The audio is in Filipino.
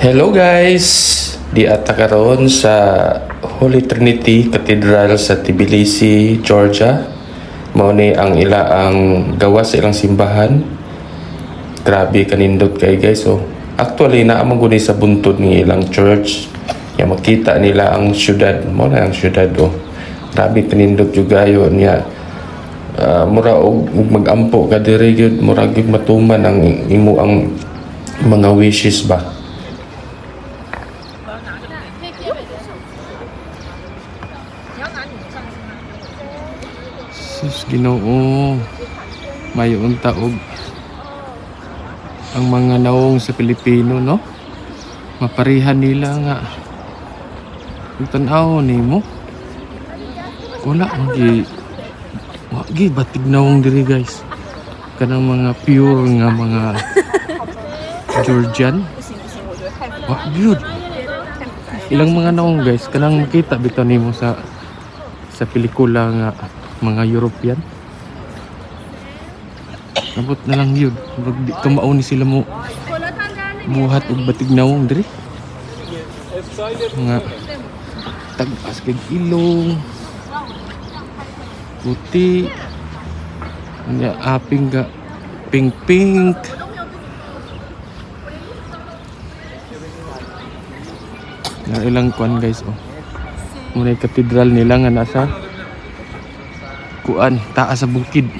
Hello guys! Di ata karon sa Holy Trinity Cathedral sa Tbilisi, Georgia. Mao ni ang gawas sa ilang simbahan. Grabe kanindot kay guys. So, actually naamang guni sa buntod ng ilang church. Ya makita nila ang syudad. Mo na ang syudad oh. Grabe kanindot juga yon niya. Mura og magampo ka diri gyud, mura gyud matuman ang imo ang mga wishes ba. Sus Ginoo, mayon taog ang mga naong sa Pilipino, no? Maparihan nila nga. Ang tanaw nimo. Wala wagi batig naong diri guys. Kanang mga pure nga mga Georgian. Wa gyud. Ilang mga naong guys, kanang makita bitaw nimo sa pelikula nga mga European. Nabot na lang yun. Di kamao ni sila mo buhat og batig nawong diri. Mga tag-as kay ilong. Puti. Nya aping ga pink. Na ilang kuan guys oh. Muna katedral nila nga nasa kuan taas sa bukid.